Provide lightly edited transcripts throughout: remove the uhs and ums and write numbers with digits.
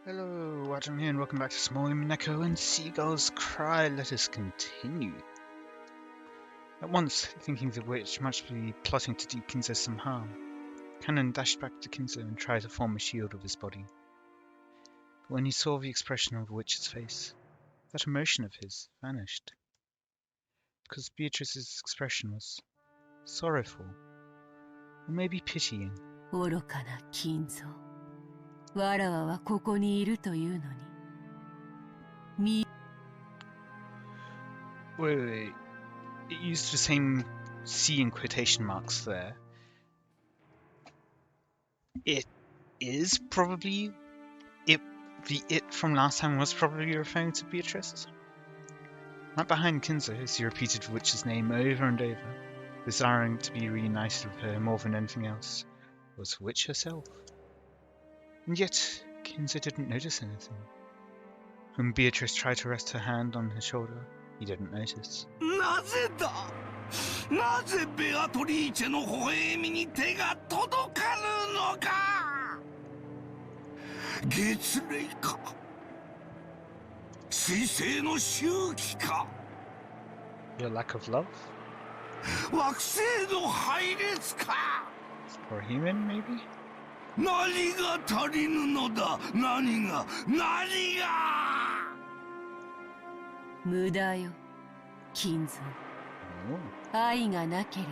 Hello, Watem here, and welcome back to Small Umineko When Seagulls Cry. Let us continue. At once, thinking the witch must be plotting to do Kinzo some harm, Kanon dashed back to Kinzo and tried to form a shield of his body. But when he saw the expression of the witch's face, that emotion of his vanished. Because Beatrice's expression was sorrowful, or maybe pitying. 愚かな金蔵。わらわはここにいるというのに。Wait. It used the same C in quotation marks there. It is probably... The it from last time was probably referring to Beatrice. Right behind Kinzo as he repeated the witch's name over and over, desiring to be reunited with her more than anything else, was the witch herself. And yet, Kinzo didn't notice anything. When Beatrice tried to rest her hand on his shoulder, he didn't notice. なぜだ?なぜベアトリーチェの微笑みに手が届かぬのか?月齢か?水星の周期か? Your lack of love? 惑星の配列か? For a human, maybe? 何が足りぬのだ?何が?無駄よ、金蔵。 Oh. 愛がなければ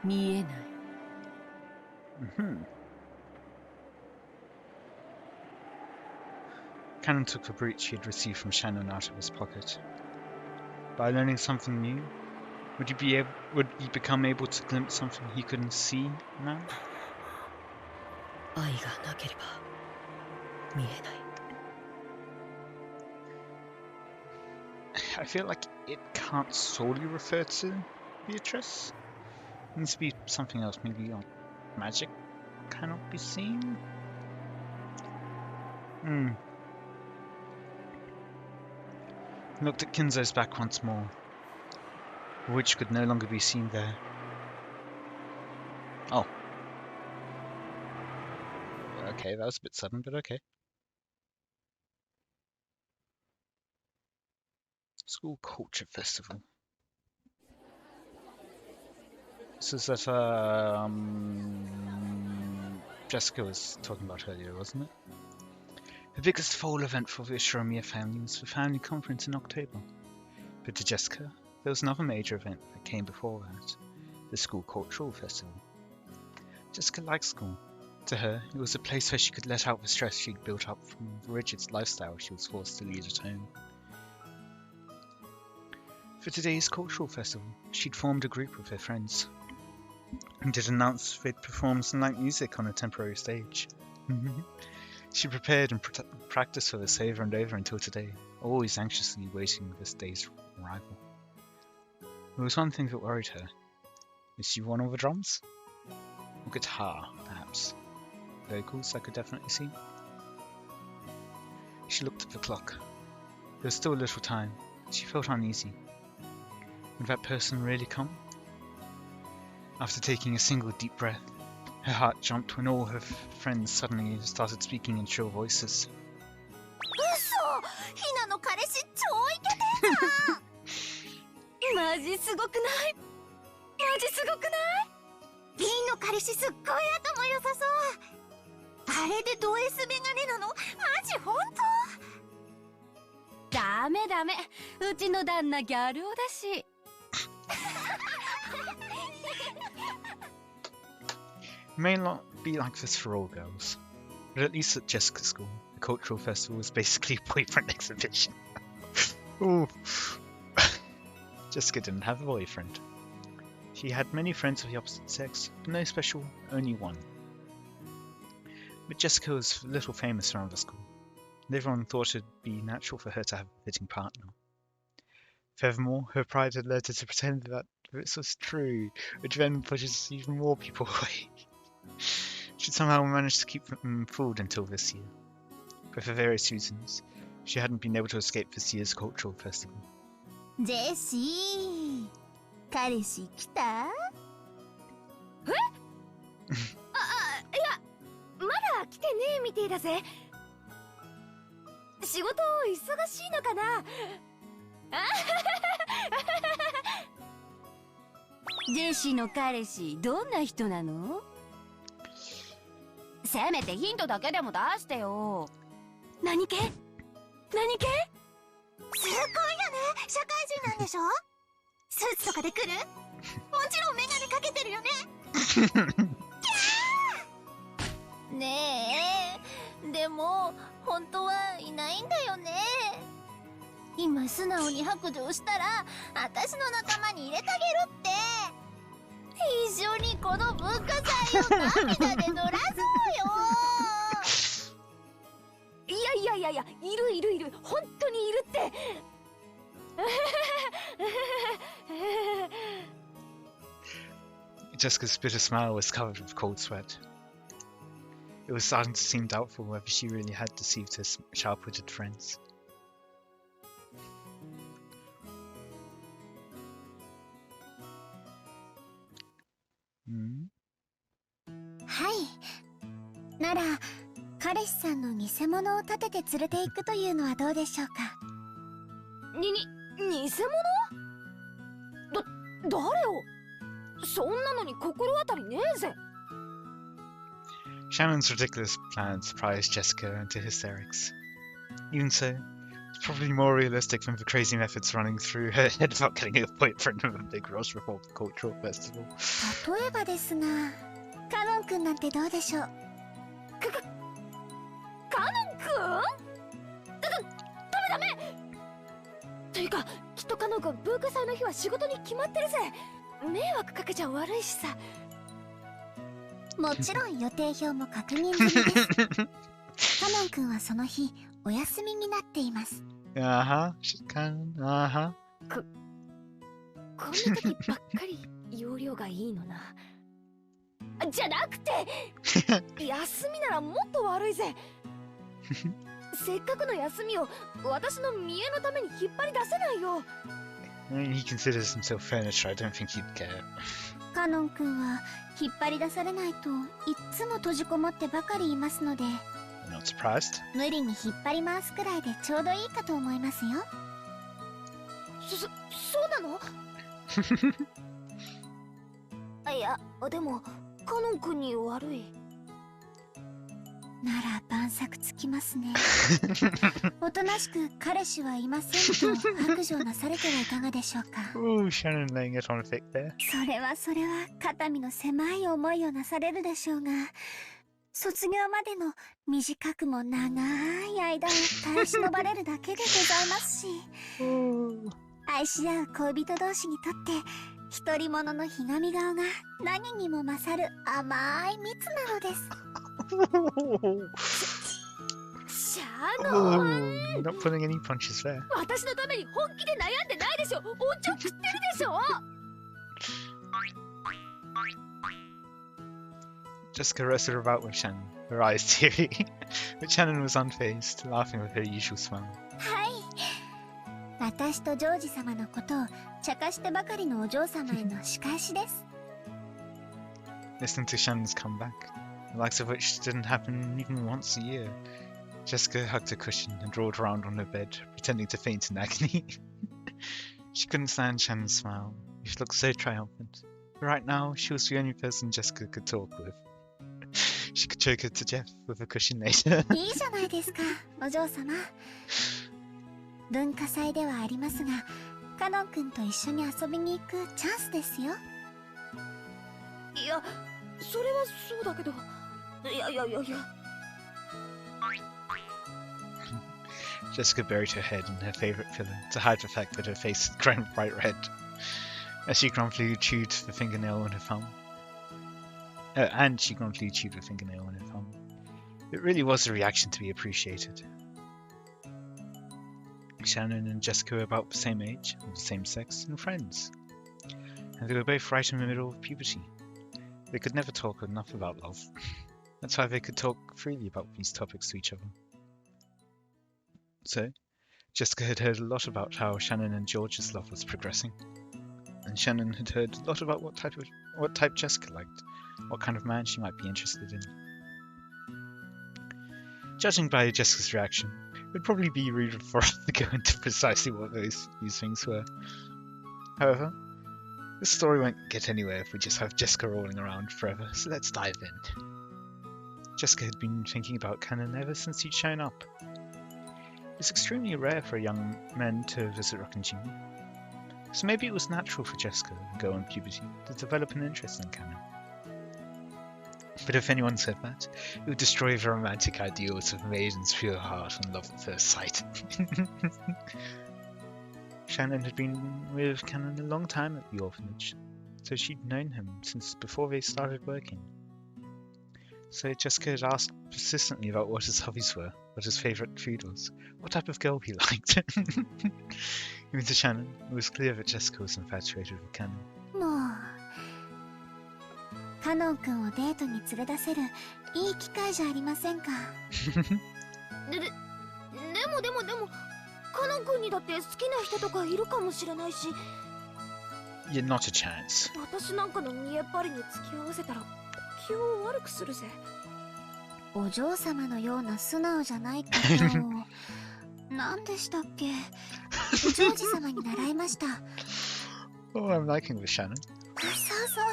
見えない。Cannon took the brooch he had received from Shannon out of his pocket. By learning something new, would he become able to glimpse something he couldn't see now? 愛がなければ見えない。 I feel like it can't solely refer to Beatrice. It needs to be something else, maybe like magic cannot be seen? He looked at Kinzo's back once more. The witch could no longer be seen there. Oh. Okay, that was a bit sudden, but okay. School Culture Festival. This is that Jessica was talking about earlier, wasn't it? The biggest fall event for the Shiromia family was the family conference in October. But to Jessica, there was another major event that came before that, the School Cultural Festival. Jessica liked school. To her, it was a place where she could let out the stress she'd built up from the rigid lifestyle she was forced to lead at home. For today's cultural festival, she'd formed a group with her friends and did announce they'd perform some light music on a temporary stage. She prepared and practiced for this over and over until today, always anxiously waiting for this day's arrival. There was one thing that worried her. Was she one of the drums? Or guitar, perhaps? Vocals I could definitely see. She looked at the clock. There was still a little time. She felt uneasy. Would that person really come? After taking a single deep breath, her heart jumped when all her friends suddenly started speaking in shrill voices. 嘘!ひなの彼氏超イケてんじゃんマジすごくない?マジすごくない?リンの彼氏すっごい頭良さそうあれでド S メガネなのマジ本当?ダメダメうちの旦那ギャル男だし It may not be like this for all girls, but at least at Jessica's school, the cultural festival was basically a boyfriend exhibition. Ooh. Jessica didn't have a boyfriend. She had many friends of the opposite sex, but no special, only one. But Jessica was a little famous around the school, and everyone thought it'd be natural for her to have a fitting partner. Furthermore, her pride had led her to pretend that this was true, which then pushes even more people away. She'd somehow managed to keep them fooled until this year. But for various reasons, she hadn't been able to escape this year's cultural festival. ジェシー彼氏来た?え?いやまだ来てねえみてえだぜ仕事忙しいのかな。ジェシーの彼氏どんな人なの？せめてヒントだけでも出してよ。何系？何系？すごいよね。社会人なんでしょ？スーツとかで来る？もちろんメガネかけてるよね。ねえ、でも本当はいないんだよね。今素直に白状したら私の仲間に入れてあげるって。一緒にこの文化祭を涙で乗らそうよ。いや、いる、本当にいるって。Jessica's bitter smile was covered with cold sweat. It was starting to seem doubtful whether she really had deceived her sharp-witted friends. Hmm? はい。なら彼氏さんの偽物を立てて連れて行くというのはどうでしょうか。偽物？誰を？そんなのに心当たりねえぜ。Shannon's ridiculous plan surprised Jessica into hysterics. Even so, it's probably more realistic than the crazy methods running through her head about getting a boyfriend at a big Ross Revolve cultural festival. 例えばですが、カノン君なんてどうでしょう。カノン君？ダメ！というか、きっとカノン君文化祭の日は仕事に決まってるぜ。迷惑かけちゃ悪いしさ。もちろん予定表も確認済みです。カノン君はその日お休みになっています。Uh-huh, she can, uh-huh. こんな時ばっかり容量がいいのな。じゃなくて休みならもっと悪いぜ。せっかくの休みを私の見栄のために引っ張り出せないよ。I mean, he considers himself furniture. I don't think he'd care. カノン君は引っ張り出されないといっつも閉じこもってばかりいますので、 You're not surprised? 無理に引っ張り回すくらいでちょうどいいかと思いますよ。そうなの？いや、でもカノン君に悪い。なら晩作つきますね。おとなしく彼氏はいませんと白状なされてはいかがでしょうか。Ooh, Shannon laying it on thick there. それは肩身の狭い思いをなされるでしょうが、卒業までの短くも長い間を耐え忍ばれるだけでございますし、愛し合う恋人同士にとって独り者のひがみ顔が何にも勝る甘い蜜なのです。シャノン、You're not pulling any punches there. 私のために本気で悩んでないでしょ。おちょくってるでしょ。Jessica wrestled about with Shannon, her eyes teary, but Shannon was unfazed, laughing with her usual smile. はい。私とジョージ様のことを茶化してばかりのお嬢様への仕返しです。Listening to Shannon's comeback, the likes of which didn't happen even once a year, Jessica hugged her cushion and rolled around on her bed, pretending to faint in agony. She couldn't stand Shannon's smile. She looked so triumphant. But right now, she was the only person Jessica could talk with. She could choke her to death with a cushion later. いいじゃないですか、お嬢様。文化祭ではありますが、カノン君と一緒に遊びに行くチャンスですよ。いや、それはそうだけど、いや。Jessica buried her head in her favourite pillow to hide the fact that her face had grown bright red, as she grumpily chewed the fingernail on her thumb. She grumpily chewed the fingernail on her thumb. It really was a reaction to be appreciated. Shannon and Jessica were about the same age, of the same sex, and friends. And they were both right in the middle of puberty. They could never talk enough about love. That's why they could talk freely about these topics to each other. So, Jessica had heard a lot about how Shannon and George's love was progressing. And Shannon had heard a lot about what type Jessica liked, what kind of man she might be interested in. Judging by Jessica's reaction, It'd probably be rude for us to go into precisely what these things were. However, this story won't get anywhere if we just have Jessica rolling around forever, so let's dive in. Jessica had been thinking about Cannon ever since he'd shown up. It's extremely rare for a young man to visit Rockingham, so maybe it was natural for Jessica, girl in puberty, to develop an interest in Cannon. But if anyone said that, it would destroy the romantic ideals of maiden's pure heart and love at first sight. Shannon had been with Cannon a long time at the orphanage, so she'd known him since before they started working. So Jessica had asked persistently about what his hobbies were, what his favourite food was, what type of girl he liked. Even to Shannon, it was clear that Jessica was infatuated with Cannon. もうカノン君をデートに連れ出せるいい機会じゃありませんか。でもカノン君にだって好きな人とかいるかもしれないし。You're not a chance. 私なんかの見えっ張りに付き合わせたら気を悪くするぜ。お嬢様のような素直じゃない方を何でしたっけ。ジョージ様に習いました。Oh, I'm liking this, Shannon. そうそう、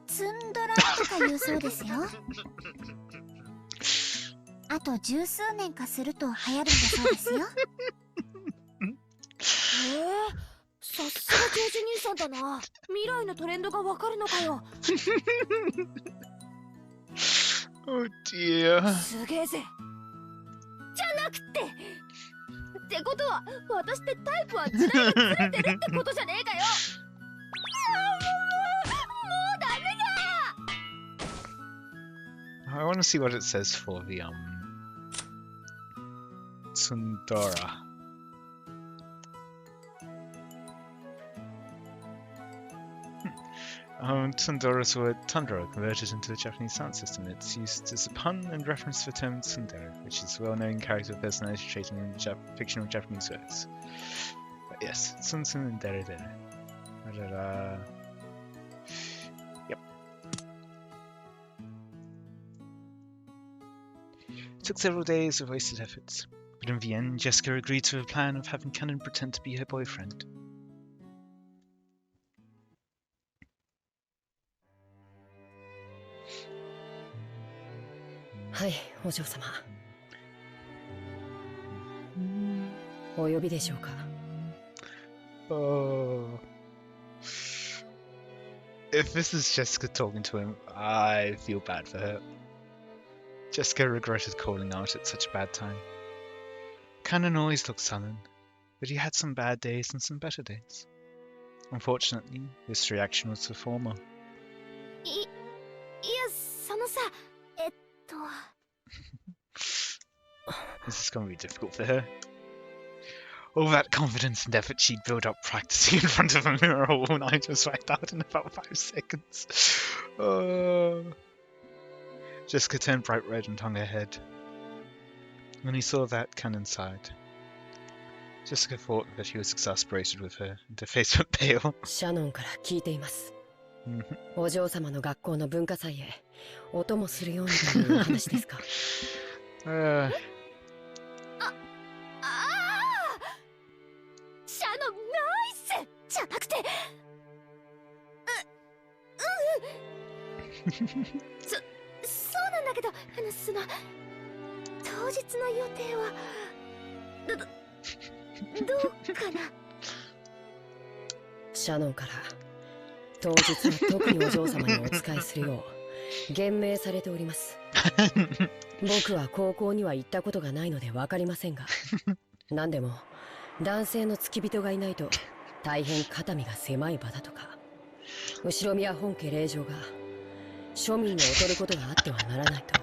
ツンドラとか言うそうですよ。あと十数年かすると流行るんだそうですよ。さすがジョージ兄さんだな。未来のトレンドがわかるのかよ。Oh dear. すげえぜ。じゃなくて。ってことは、私ってタイプは時代がずれてるってことじゃねえかよ。もうダメだ。I want to see what it says for the Tsundora. Tsundora's word tundra converted into the Japanese sound system. It's used as a pun and reference to the term tsundere, which is a well-known character personality trait in fictional Japanese works. But yes, tsun and dere dere. Yep. It took several days of wasted efforts, but in the end, Jessica agreed to a plan of having Cannon pretend to be her boyfriend. はい、お嬢様。お呼びでしょうか。Oh. If this is Jessica talking to him, I feel bad for her. Jessica regretted calling out at such a bad time. Cannon always looked sullen, but he had some bad days and some better days. Unfortunately, this reaction was the former. いや、そのさ、This is going to be difficult for her. All that confidence and effort she'd built up practicing in front of a mirror all night was wiped out in about 5 seconds. Jessica turned bright red and hung her head. When he saw that, Cannon sighed. Jessica thought that he was exasperated with her, and her face went pale. シャノンから聞いています。お嬢様の学校の文化祭へお供するようにという話ですか。シャノンナイスじゃなくて、そうなんだけど、その当日の予定はどうかな。シャノンから当日は特にお嬢様にお仕えするよう厳命されております。僕は高校には行ったことがないので分かりませんが、何でも男性の付き人がいないと大変肩身が狭い場だとか、後宮本家令嬢が庶民に劣ることがあってはならないと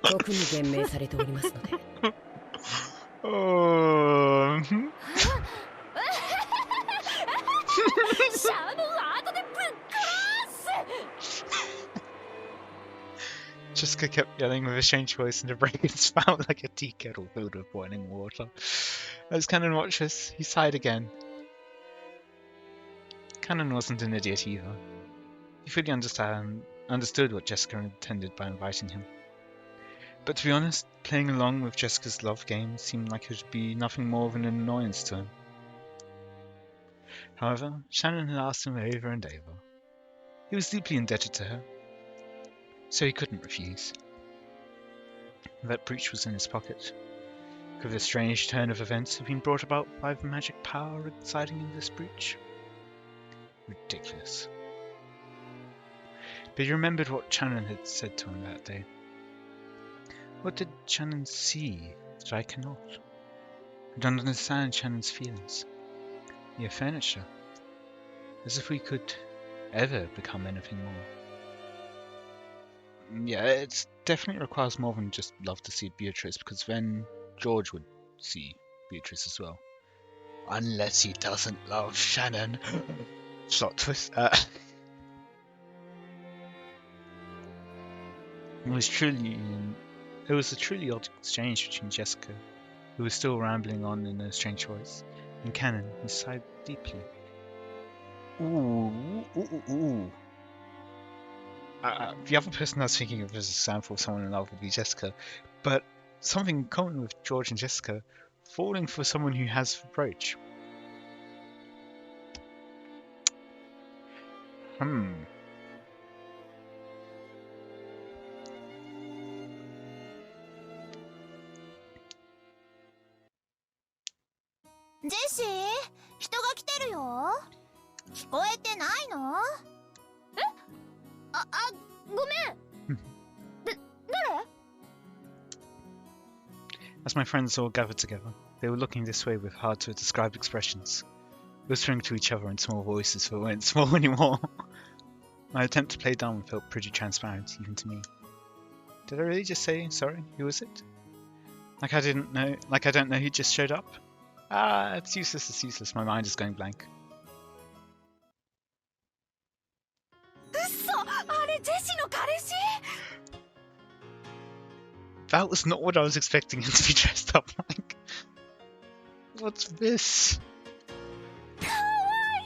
特に厳命されておりますので。シャノンは後でぶっ殺す。Jessica kept yelling with a strange voice and her brains felt like a tea kettle filled with boiling water. As Cannon watched this, he sighed again. Cannon wasn't an idiot either. He fully understood what Jessica intended by inviting him. But to be honest, playing along with Jessica's love game seemed like it would be nothing more than an annoyance to him. However, Shannon had asked him over and over. He was deeply indebted to her, so he couldn't refuse. That brooch was in his pocket. Could the strange turn of events have been brought about by the magic power residing in this brooch? Ridiculous. But he remembered what Shannon had said to him that day. What did Shannon see that I cannot? I don't understand Shannon's feelings. Mere furniture. As if we could ever become anything more. Yeah, it definitely requires more than just love to see Beatrice, because then George would see Beatrice as well. Unless he doesn't love Shannon. Plot twist. It was a truly odd exchange between Jessica, who was still rambling on in a strange voice, and Cannon, who sighed deeply. Ooh. The other person I was thinking of as a example of someone in love would be Jessica, but something in common with George and Jessica, falling for someone who has the brooch.ジェシー、人が来てるよ。聞こえてないの？ごめん。誰？ As my friends all gathered together, they were looking this way with hard-to-describe expressions, whispering to each other in small voices that weren't small anymore. My attempt to play dumb felt pretty transparent, even to me. Did I really just say, sorry, who was it? Like I don't know who just showed up? It's useless, my mind is going blank. 嘘、あれジェシの彼氏？ That was not what I was expecting him to be dressed up like. What's this? かわい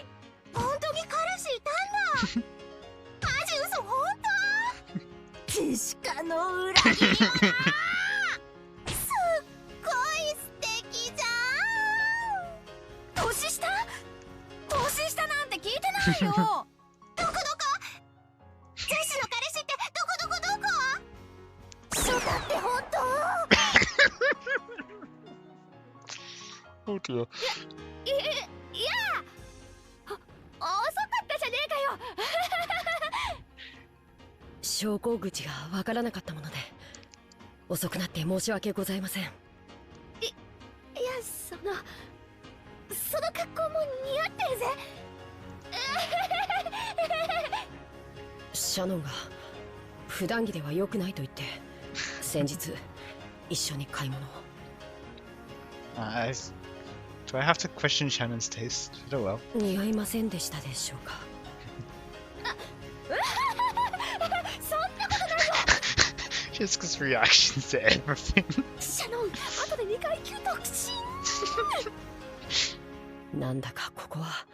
い。本当に彼氏いたんだ。マジ嘘本当？ジェシカの裏切り者。すっごい素敵じゃん。年下なんて聞いてないよ。どこジェシの彼氏ってどこ初だって本当。 Oh dear. いや、遅かったじゃねえかよ。昇降口がわからなかったもので遅くなって申し訳ございません。いや、その格好も似合ってるぜ。シャノンが普段着では良くないと言って先日一緒に買い物を。Do I have to question Shannon's taste? Oh well. 似合いませんでしたでしょうか。そんなことないよ。Jessica's reactions to everything. シャノン、後で2階級特進。なんだかここは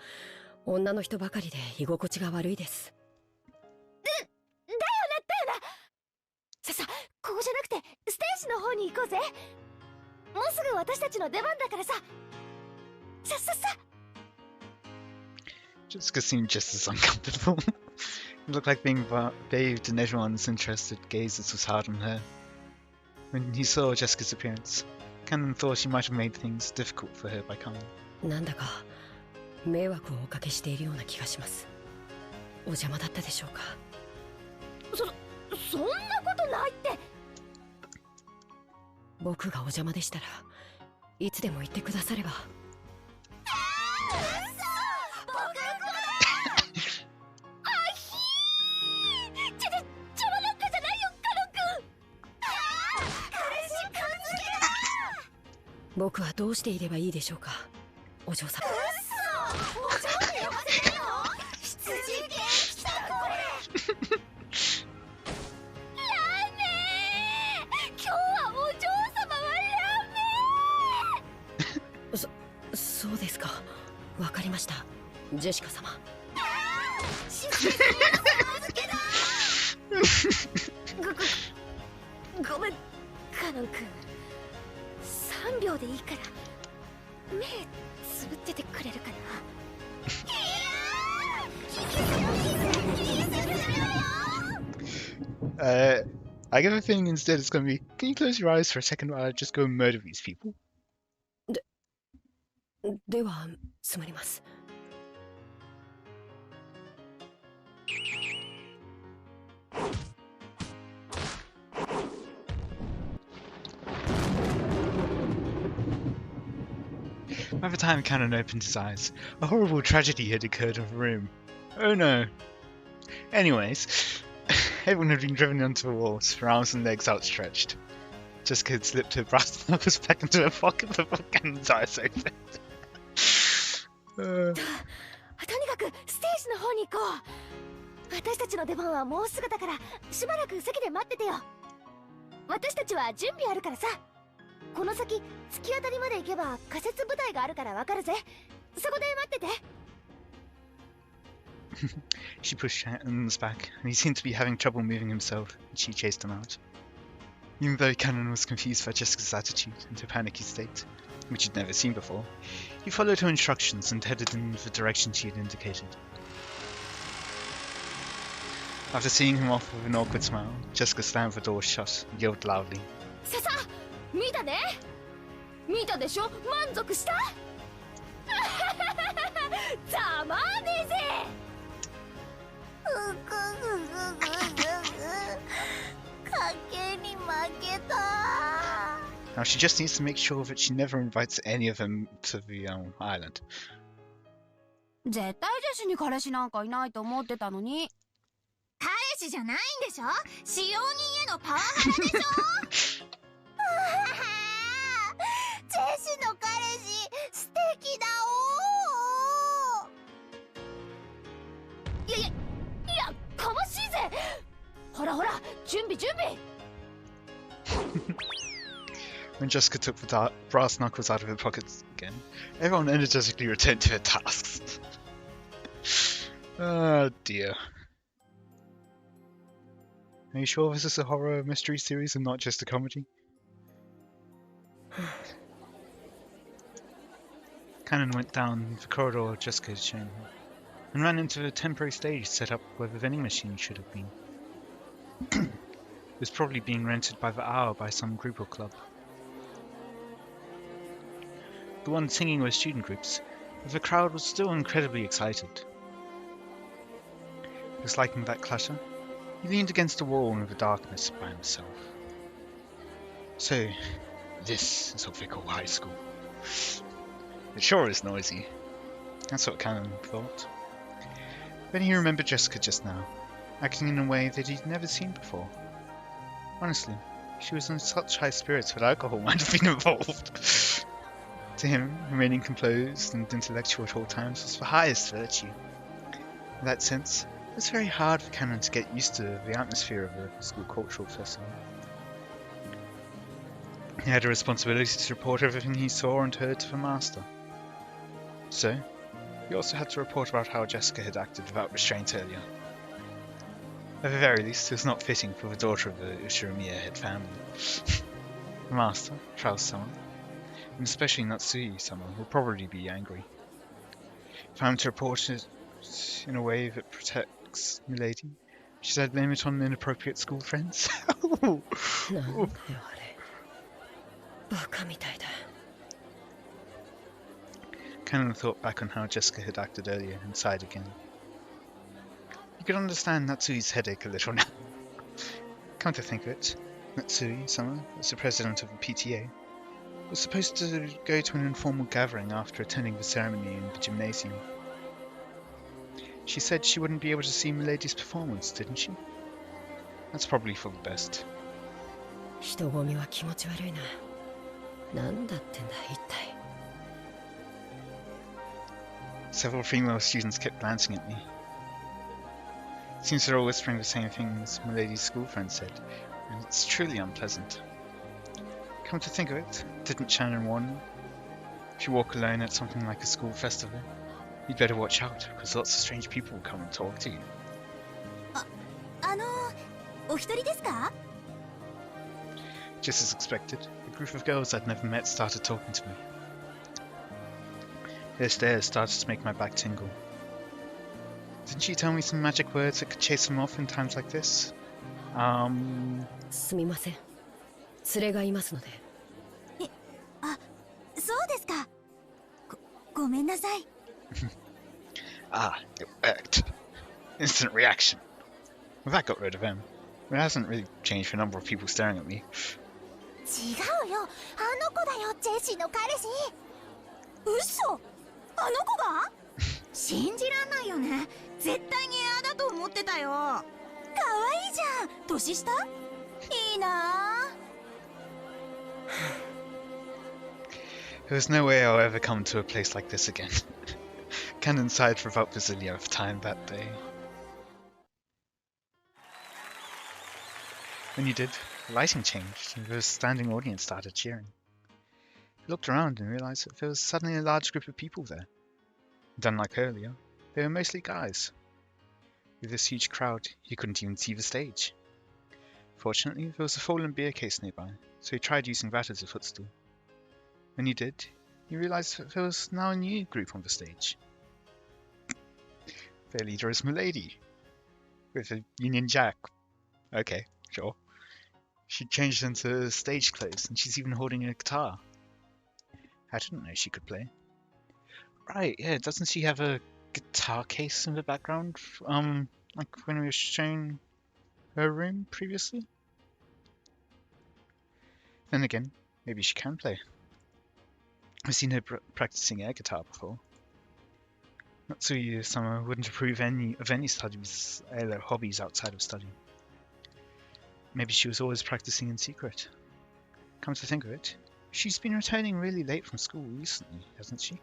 女の人ばかりで居心地が悪いです。だよな。さ、ここじゃなくてステージの方に行こうぜ。もうすぐ私たちの出番だからさ。さ。Jessica seemed just as uncomfortable. It looked like being bathed in everyone's interested gazes was hard on her. When he saw Jessica's appearance, Cannon thought she might have made things difficult for her by coming. なんだか迷惑をおかけしているような気がします。お邪魔だったでしょうか。そんなことないって。僕がお邪魔でしたらいつでも言ってくだされば。僕はどうしていればいいでしょうか、お嬢様。お嬢に呼ばせてよ。羊元気だこれ。ラメ今日はお嬢様はラメ。そうですか、わかりました、ジェシカ様。静かにお預けだ。ごごめんカノン君、3秒でいいから目つぶっててくれるかな。I get a feeling instead it's going to be, can you close your eyes for a second while I just go and murder these people? ではつまります。By the time Cannon opened his eyes, a horrible tragedy had occurred in the room. Oh no. Anyways, everyone had been driven onto the walls, their arms and legs outstretched. Jessica had slipped her brass knuckles back into her pocket before Cannon's eyes opened. とにかくステージの方に行こう。私たちの出番はもうすぐだからしばらく席で待っててよ。私たちは準備あるからさ。この先突き当たりまで行けば仮設舞台があるからわかるぜ。そこで待ってて。She pushed Cannon's back, and he seemed to be having trouble moving himself, and she chased him out. Even though Cannon was confused by Jessica's attitude and her panicky state, which he'd never seen before, he followed her instructions and headed in the direction she had indicated. After seeing him off with an awkward smile, Jessica slammed the door shut and yelled loudly. ささ、見たね。見たでしょ。満足した。ざまあねえぜ。Now she just needs to make sure that she never invites any of them to the island. 絶対ジェシに彼氏なんかいないと思ってたのに。彼氏じゃないんでしょ。使用人へのパワハラでしょ。ジェシの彼氏素敵だおー。いやかましいぜ。ほらほら、準備準備。When Jessica took the brass knuckles out of her pockets again, everyone energetically returned to their tasks. Oh dear. Are you sure this is a horror mystery series and not just a comedy? Cannon went down the corridor Jessica had shown her, and ran into a temporary stage set up where the vending machine should have been. It was probably being rented by the hour by some group or club. The ones singing were student groups, but the crowd was still incredibly excited. Disliking that clutter, he leaned against a wall in the darkness by himself. So, this is what they call high school. It sure is noisy. That's what Cannon thought. Then he remembered Jessica just now, acting in a way that he'd never seen before. Honestly, she was in such high spirits that alcohol might have been involved. To him, remaining composed and intellectual at all times was the highest virtue. In that sense, it was very hard for Cannon to get used to the atmosphere of a school cultural festival. He had a responsibility to report everything he saw and heard to the master. So, he also had to report about how Jessica had acted without restraint earlier. At the very least, it was not fitting for the daughter of the Ushiramiya head family. The master, Charles-sama, and especially Natsui-sama, will probably be angry. If I'm to report it in a way that protects Milady, should I blame it on inappropriate school friends? Cannon thought back on how Jessica had acted earlier and sighed again. You could understand Natsui's headache a little now. Come to think of it, Natsui-sama, as the president of the PTA, was supposed to go to an informal gathering after attending the ceremony in the gymnasium. She said she wouldn't be able to see Milady's performance, didn't she? That's probably for the best. Several female students kept glancing at me. Seems they're all whispering the same things Milady's school friend said, and it's truly unpleasant. Come to think of it, didn't Shannon warn you? If you walk alone at something like a school festival, you'd better watch out, because lots of strange people will come and talk to you. Just as expected, a group of girls I'd never met started talking to me. Their stares started to make my back tingle. Didn't she tell me some magic words that could chase them off in times like this? すみません。連れがいますので。そうですか。ごめんなさい。Ah, it worked. Instant reaction. Well, that got rid of him. It hasn't really changed the number of people staring at me. 違うよ。あの子だよ、ジェシーの彼氏。嘘？あの子が？信じらんないよね。絶対にエアだと思ってたよ。可愛いじゃん。年下？いいな。There was no way I'll ever come to a place like this again. Canon sighed for about Basilia of time that day. When you did, the lighting changed and the standing audience started cheering. I looked around and realised that there was suddenly a large group of people there. And unlike earlier, they were mostly guys. With this huge crowd, he couldn't even see the stage. Fortunately, there was a fallen beer case nearby, so he tried using that as a footstool. When he did, he realised that there was now a new group on the stage. Their leader is Milady, with a Union Jack. Okay, sure. She changed into stage clothes, and she's even holding a guitar. I didn't know she could play. Right, yeah, doesn't she have a guitar case in the background? Like when we were showing her room previously? Then again, maybe she can play. I've seen her practicing air guitar before. Natsui-sama wouldn't approve of any studies, hobbies outside of study. Maybe she was always practicing in secret. Come to think of it, she's been returning really late from school recently, hasn't she?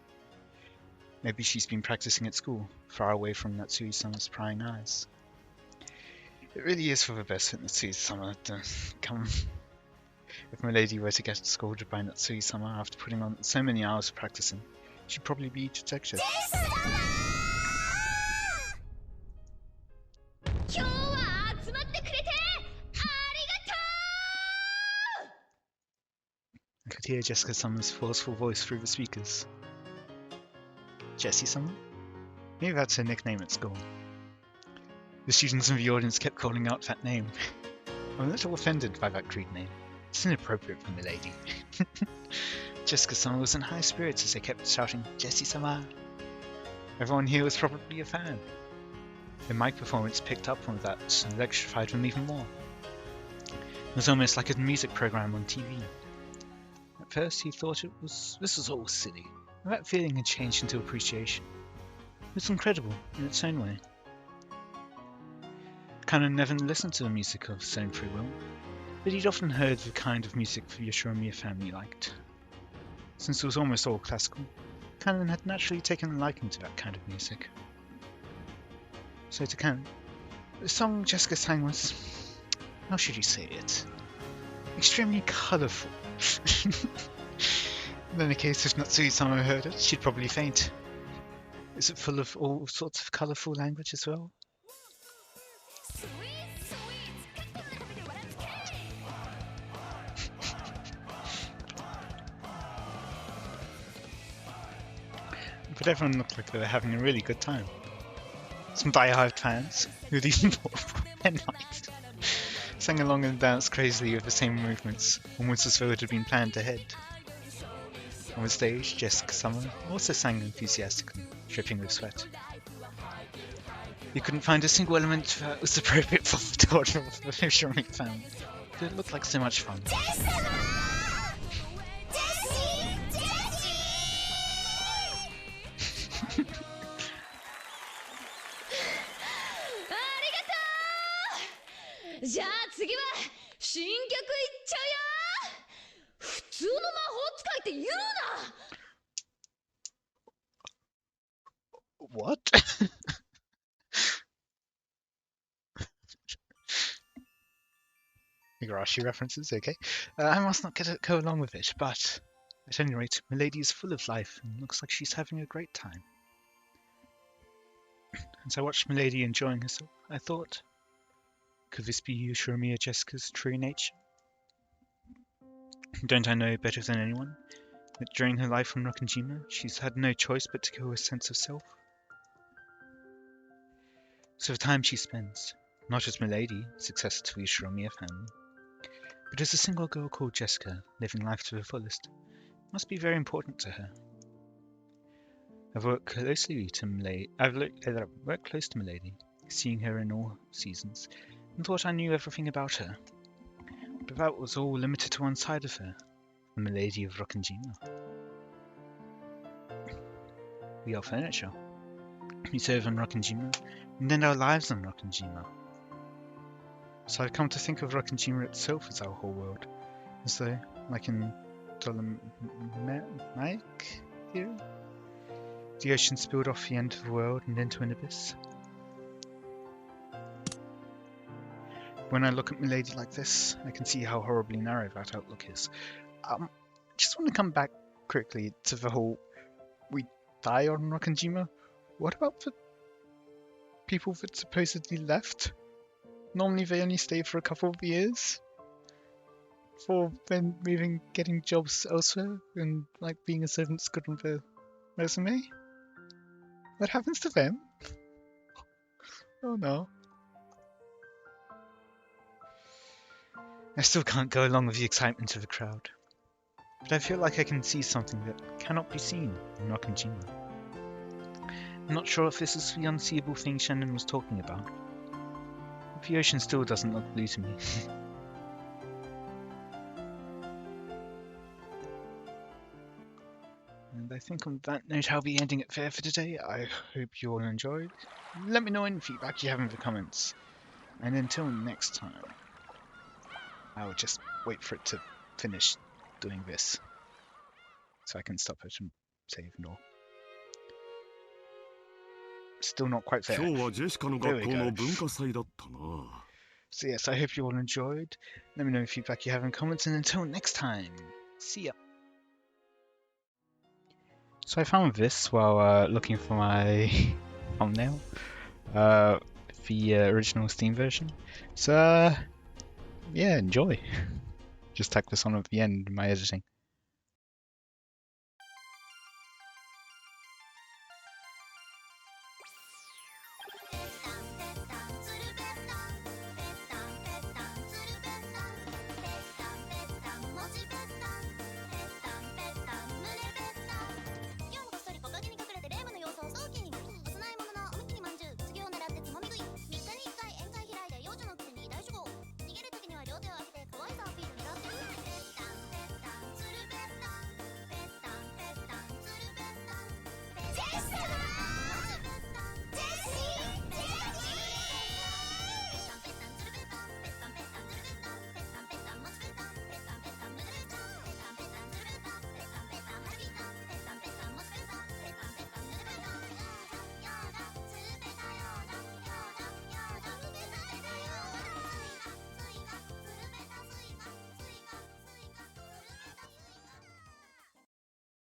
Maybe she's been practicing at school, far away from Natsui-sama's prying eyes. It really is for the best that Natsui-sama to come. If Milady were to get scolded by Natsui-sama after putting on so many hours of practicing, she'd probably be dejected. I could hear Jessica-sama's forceful voice through the speakers. Jessie-sama? Maybe that's her nickname at school. The students in the audience kept calling out that name. I'm a little offended by that crude name. It's inappropriate for Milady. Jessica-sama was in high spirits as they kept shouting, Jessie-sama! Everyone here was probably a fan. The mic performance picked up on that and electrified them even more. It was almost like a music program on TV. At first he thought this was all silly, and that feeling had changed into appreciation. It was incredible in its own way. Canon never listened to the music of his own free will, but he'd often heard the kind of music the Yoshimiya family liked. Since it was almost all classical, Canon had naturally taken a liking to that kind of music. So to Canon, the song Jessica sang was, how should you say it, extremely colourful. In any case, if Natsui-sama heard it, she'd probably faint. Is it full of all sorts of colourful language as well? But everyone looked like they were having a really good time. Some die-hard fans, who'd even bought headlights, sang along and danced crazily with the same movements, almost as though it had been planned ahead. On the stage, Jessica-sama also sang enthusiastically, dripping with sweat. You couldn't find a single element that was appropriate for the daughter of the Yoshimiya family, but it looked like so much fun. What? Igarashi references, okay. I must not go along with it, but at any rate, Milady is full of life and looks like she's having a great time. As I watched Milady enjoying herself, I thought, could this be Yoshimiya Jessica's true nature? Don't I know better than anyone that during her life on Rokkenjima, she's had no choice but to kill her sense of self? So the time she spends, not as Milady, successor to the Shiromiya family, but as a single girl called Jessica, living life to the fullest, must be very important to her. I've worked close to Milady, seeing her in all seasons, and thought I knew everything about her. But that was all limited to one side of her, the Milady of Rokkenjima. We are furniture. We serve on Rokkenjima, and end our lives on Rokkenjima. So I've come to think of Rokkenjima itself as our whole world, as though, like in Ptolemaic theory, the ocean spilled off the end of the world and into an abyss. When I look at Milady like this, I can see how horribly narrow that outlook is. Just want to come back quickly to the whole we die on Rokkenjima. What about the people that supposedly left? Normally they only stay for a couple of years for then getting jobs elsewhere and like being a servant's good on their resume. What happens to them? Oh no. I still can't go along with the excitement of the crowd, but I feel like I can see something that cannot be seen in Rokkenjima. I'm not sure if this is the unseeable thing Shannon was talking about. The ocean still doesn't look blue to me. And I think on that note I'll be ending it there for today. I hope you all enjoyed. Let me know any feedback you have in the comments. And until next time, I will just wait for it to finish doing this, so I can stop it and save and all. Still not quite there. There we go. So yes, I hope you all enjoyed. Let me know any feedback you have in comments, and until next time, see ya. So I found this while looking for my thumbnail, the original Steam version. So yeah, enjoy. Just tack this on at the end in my editing.